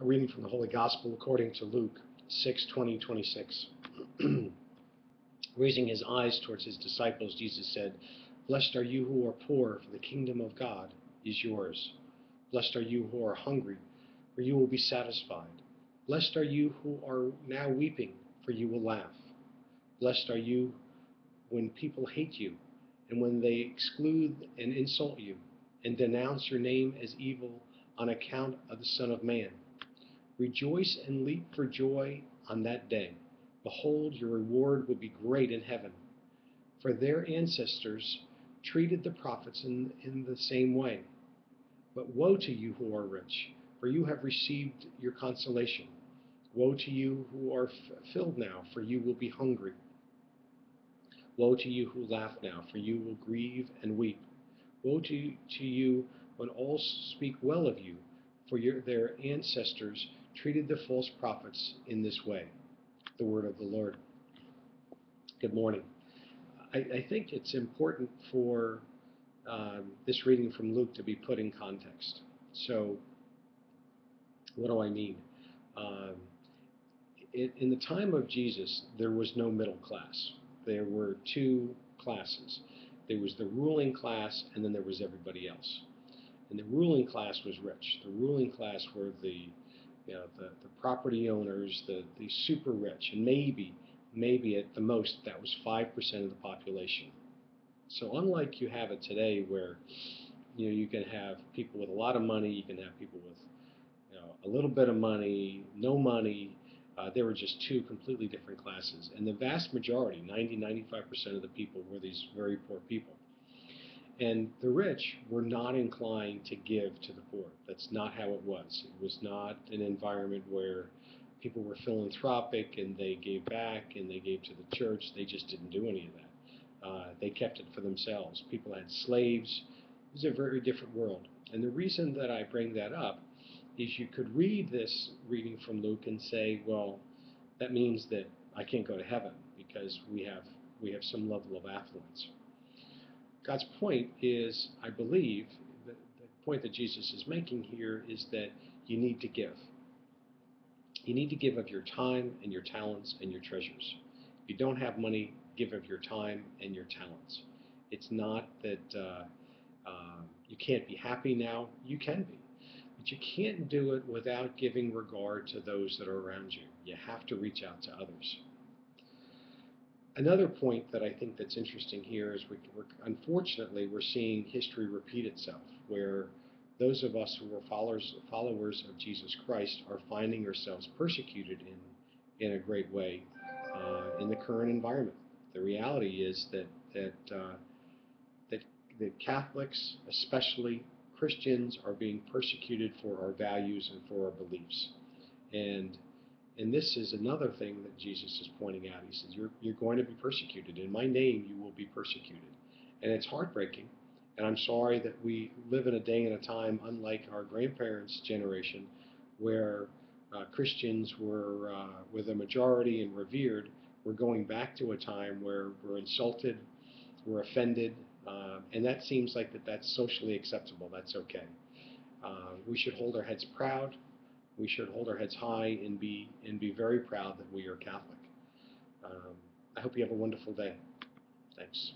A reading from the Holy Gospel according to Luke 6:20-26. Raising his eyes towards his disciples, Jesus said, "Blessed are you who are poor, for the kingdom of God is yours. Blessed are you who are hungry, for you will be satisfied. Blessed are you who are now weeping, for you will laugh. Blessed are you when people hate you, and when they exclude and insult you, and denounce your name as evil on account of the Son of Man. Rejoice and leap for joy on that day. Behold, your reward will be great in heaven. For their ancestors treated the prophets in the same way. But woe to you who are rich, for you have received your consolation. Woe to you who are filled now, for you will be hungry. Woe to you who laugh now, for you will grieve and weep. Woe to you when all speak well of you, for their ancestors treated the false prophets in this way." The word of the Lord. Good morning. I think it's important for this reading from Luke to be put in context. So, what do I mean? In the time of Jesus, there was no middle class. There were two classes. There was the ruling class, and then there was everybody else. And the ruling class was rich. The ruling class were the property owners, the super rich, and maybe at the most that was 5% of the population. So unlike you have it today, where you can have people with a lot of money, you can have people with a little bit of money, no money. There were just two completely different classes, and the vast majority, 90-95% of the people, were these very poor people. And the rich were not inclined to give to the poor. That's not how it was. It was not an environment where people were philanthropic and they gave back and they gave to the church. They just didn't do any of that. They kept it for themselves. People had slaves. It was a very different world. And the reason that I bring that up is you could read this reading from Luke and say, well, that means that I can't go to heaven because we have some level of affluence. God's point is, I believe, the point that Jesus is making here is that you need to give. You need to give of your time and your talents and your treasures. If you don't have money, give of your time and your talents. It's not that you can't be happy now. You can be. But you can't do it without giving regard to those that are around you. You have to reach out to others. Another point that I think that's interesting here is unfortunately we're seeing history repeat itself, where those of us who are followers of Jesus Christ are finding ourselves persecuted in a great way in the current environment. The reality is that Catholics, especially Christians, are being persecuted for our values and for our beliefs. And this is another thing that Jesus is pointing out. He says, you're going to be persecuted. In my name, you will be persecuted. And it's heartbreaking. And I'm sorry that we live in a day and a time, unlike our grandparents' generation, where Christians were the majority and revered. We're going back to a time where we're insulted, we're offended, and that seems like that's socially acceptable. That's okay. We should hold our heads proud. We should hold our heads high and be very proud that we are Catholic. I hope you have a wonderful day. Thanks.